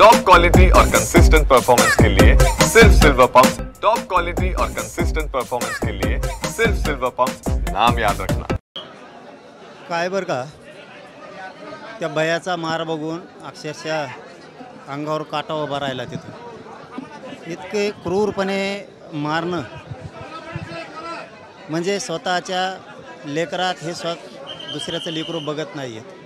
Top quality और consistent performance के लिए सिर्फ सिल्वर पंप्स। टॉप क्वालिटी और कंसिस्टेंट परफॉर्मेंस के लिए सिर्फ सिल्वर पंप्स, नाम याद रखना। काय बरं का, त्या भयाचा मार बघून अक्षरशः अंगावर काटा उभा राहिला तिथं। इतके क्रूरपणे मारणं म्हणजे स्वतःच्या लेकरात हे दुसऱ्याचं लेकरू बघत नाही आहेत,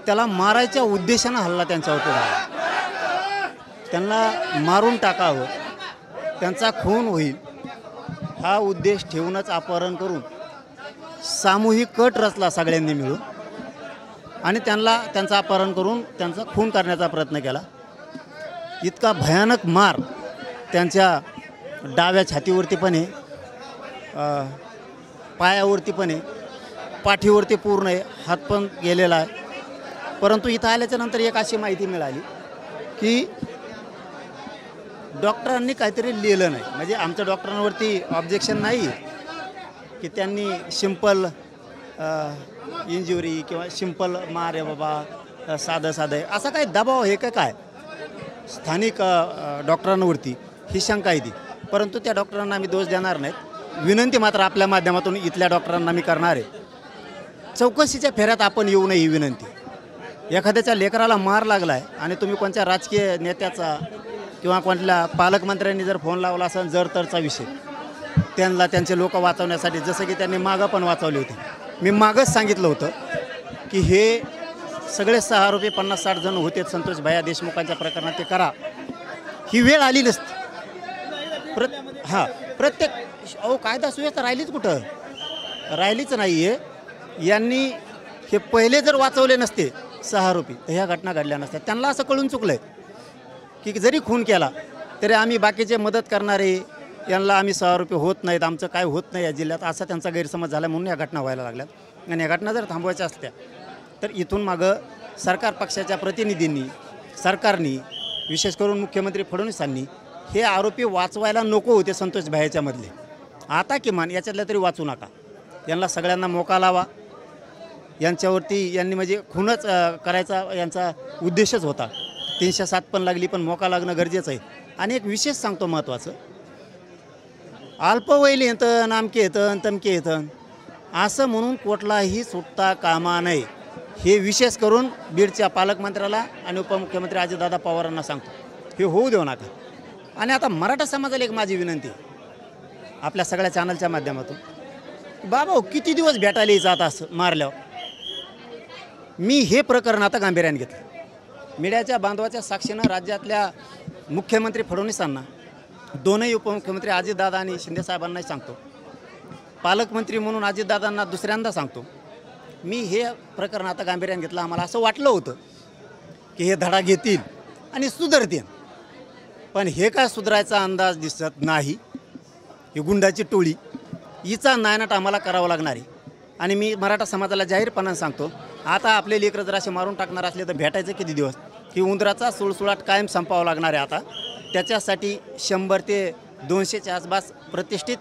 त्याला मारायच्या उद्देशानं हल्ला त्यांच्यावरती झाला। त्यांना मारून टाकावं, त्यांचा खून होईल हा उद्देश ठेवूनच अपहरण करून सामूहिक कट रचला सगळ्यांनी मिळून आणि त्यांचा अपहरण करून त्यांचा खून करण्याचा प्रयत्न केला। इतका भयानक मार त्यांच्या डाव्या छातीवरती पण आहे, पायावरती पण आहे, पाठीवरती पूर्ण आहे, हात पण गेलेला आहे। परंतु इथं आल्याच्यानंतर एक अशी माहिती मिळाली की डॉक्टरांनी काहीतरी लिहिलं नाही, म्हणजे आमच्या डॉक्टरांवरती ऑब्जेक्शन नाही की त्यांनी सिंपल इंजुरी किंवा सिंपल मार आहे बाबा, साधं आहे, असा काही दबाव आहे का काय स्थानिक डॉक्टरांवरती, ही शंका आहे ती। परंतु त्या डॉक्टरांना आम्ही दोष देणार नाहीत। विनंती मात्र आपल्या माध्यमातून इथल्या डॉक्टरांना मी करणार आहे, चौकशीच्या फेऱ्यात आपण येऊ नये ही विनंती। एखाद्याच्या लेकराला मार लागला आहे आणि तुम्ही कोणत्या राजकीय नेत्याचा किंवा कोणत्या पालकमंत्र्यांनी जर फोन लावला असेल जर तरचा विषय, त्यांना त्यांचे लोक वाचवण्यासाठी, जसं की त्यांनी मागं पण वाचवले होते। मी मागंच सांगितलं होतं की हे सगळे 6 आरोपी 50-60 जण होते संतोष भैया देशमुखांच्या प्रकरणात, ते करा, ही वेळ आली नसती। प्रत्येक कायदा सुव्यवस्था राहिलीच कुठं, राहिलीच नाही आहे। यांनी हे पहिले जर वाचवले नसते 6 आरोपी तर ह्या घटना घडल्या नसत्या। त्यांना असं कळून चुकलं आहे की जरी खून केला तरी आम्ही बाकीचे मदत करणारे यांना आम्ही 6 आरोपी होत नाहीत, आमचं काय होत नाही या जिल्ह्यात, असा त्यांचा गैरसमज झाला म्हणून या घटना व्हायला लागल्यात। आणि या घटना जर थांबवायच्या असत्या तर इथून मागं सरकार पक्षाच्या प्रतिनिधींनी, सरकारनी, विशेष करून मुख्यमंत्री फडणवीसांनी हे आरोपी वाचवायला नको होते संतोष भाईच्या मधले। आता किमान याच्यातल्या तरी वाचू नका, यांना सगळ्यांना मोका लावा। यांच्यावरती यांनी म्हणजे खूनच करायचा यांचा उद्देशच होता। 307 पण लागली, पण मोका लागणं गरजेचं आहे। आणि एक विशेष सांगतो महत्त्वाचं, अल्पवयीन येतं, नामके येतं, तमके येतं असं म्हणून कुठलाही सुटता कामा नये, हे विशेष करून बीडच्या पालकमंत्र्याला आणि उपमुख्यमंत्री अजितदादा पवारांना सांगतो, हे होऊ देऊ नका। आणि आता मराठा समाजाला एक माझी विनंती आपल्या सगळ्या चॅनलच्या माध्यमातून, बाबा किती दिवस भेटायला यायचं आता असं मारल्यावर। मी हे प्रकरण आता गांभीर्याने घेतलं, मीडियाच्या बांधवाच्या साक्षीनं राज्यातल्या मुख्यमंत्री फडणवीसांना, दोनही उपमुख्यमंत्री अजितदादा आणि शिंदेसाहेबांनाही सांगतो, पालकमंत्री म्हणून अजितदादांना दुसऱ्यांदा सांगतो, मी हे प्रकरण आता गांभीर्याने घेतलं। आम्हाला असं वाटलं होतं की हे धडा घेतील आणि सुधारतील, पण हे काय सुधारायचा अंदाज दिसत नाही। ही गुंडाची टोळी, हिचा नायनाट आम्हाला करावं लागणार आहे। आणि मी मराठा समाजाला जाहीरपणाने सांगतो, आता आपले लेकरं जर असे मारून टाकणार असले तर भेटायचं किती दिवस, की उंदराचा सुळसुळाट कायम संपावं लागणार आहे। आता त्याच्यासाठी 100 ते 200च्या आसपास प्रतिष्ठित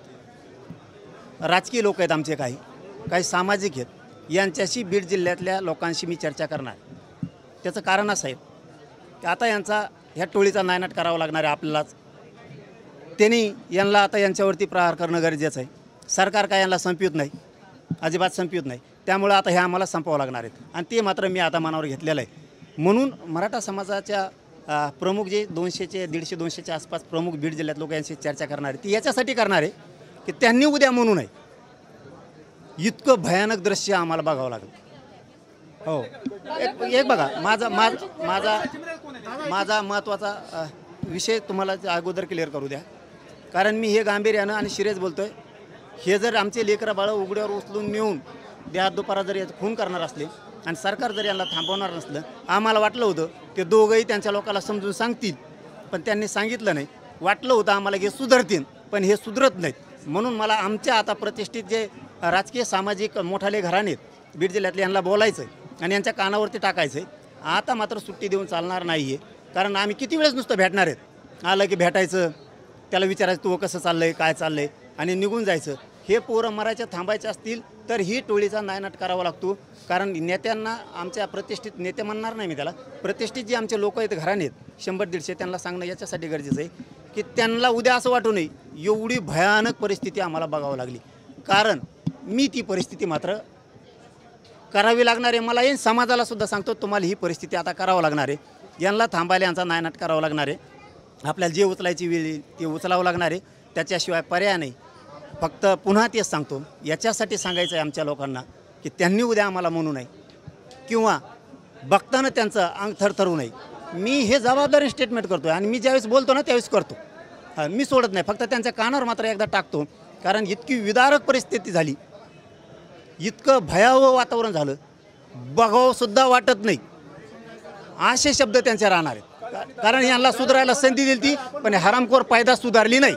राजकीय लोक आहेत आमचे, काही सामाजिक आहेत, यांच्याशी बीड जिल्ह्यातल्या लोकांशी मी चर्चा करणार। त्याचं कारण असं आहे की आता ह्या टोळीचा नायनाट करावा लागणार आहे आपल्यालाच। त्यांनी यांना आता यांच्यावरती प्रहार करणं गरजेचं आहे। सरकार काय यांना संपवित नाही, अजिबात संपवित नाही, त्यामुळे आता हे आम्हाला संपवावं लागणार आहेत। आणि ते मात्र मी आता मनावर घेतलेलं आहे। म्हणून मराठा समाजाच्या प्रमुख जे 150-200च्या आसपास प्रमुख बीड जिल्ह्यात लोक यांची चर्चा करणार आहे, ती याच्यासाठी करणार आहे की त्यांनी उद्या म्हणू नये इतकं भयानक दृश्य आम्हाला बघावं लागेल। हो, एक बघा, माझा महत्त्वाचा विषय तुम्हाला अगोदर क्लिअर करू द्या, कारण मी हे गांभीर्यानं आणि सिरियस बोलतो आहे। हे जर आमचे लेकरं बाळं उघड्यावर उचलून नेऊन देहात दुपारा जर खून करणार असले आणि सरकार जर यांना थांबवणार नसलं, आम्हाला वाटलं होतं ते दोघंही त्यांच्या लोकांना समजून सांगतील, पण त्यांनी सांगितलं नाही। वाटलं होतं आम्हाला हे सुधारतील, पण हे सुधरत नाहीत। म्हणून मला आमच्या आता प्रतिष्ठित जे राजकीय सामाजिक मोठाले घराणे बीड जिल्ह्यातले यांना बोलायचं आहे आणि यांच्या कानावरती टाकायचं आहे। आता मात्र सुट्टी देऊन चालणार नाही आहे, कारण आम्ही किती वेळेस नुसतं भेटणार आहेत, आलं की भेटायचं, त्याला विचारायचं तू कसं चाललं आहे, काय चाललं आहे, आणि निघून जायचं। हे पोरं मरायच्या थांबायचे असतील तर ही टोळीचा नायनाट करावा लागतो. कारण नेत्यांना, आमच्या प्रतिष्ठित नेते म्हणणार नाही मी त्याला, प्रतिष्ठित जे आमचे लोक आहेत घराणे आहेत 100-150, त्यांना सांगणं याच्यासाठी गरजेचं आहे की त्यांना उद्या असं वाटू नये एवढी भयानक परिस्थिती आम्हाला बघावं लागली. कारण मी ती परिस्थिती मात्र करावी लागणार आहे. मला येईन समाजाला सुद्धा सांगतो तुम्हाला ही परिस्थिती आता करावं लागणार आहे. यांना थांबायला यांचा नायनाट करावं लागणार आहे. आपल्याला जे उचलायची वेळ येईल ते उचलावं लागणार आहे. त्याच्याशिवाय पर्याय नाही. फक्त पुन्हा तेच सांगतो, याच्यासाठी सांगायचं आहे आमच्या लोकांना की त्यांनी उद्या आम्हाला म्हणू नये किंवा बघताना त्यांचं अंग थरथरू नये. मी हे जबाबदारी स्टेटमेंट करतो आहे आणि मी ज्यावेळेस बोलतो ना त्यावेळेस करतो. मी सोडत नाही, फक्त त्यांच्या कानावर मात्र एकदा टाकतो. कारण इतकी विदारक परिस्थिती झाली, इतकं भयावह वातावरण झालं, बघावंसुद्धा वाटत नाही असे शब्द त्यांचे राहणार आहेत. कारण यांना सुधारायला संधी दिली ती, पण हरामखोर पायदा सुधारली नाही.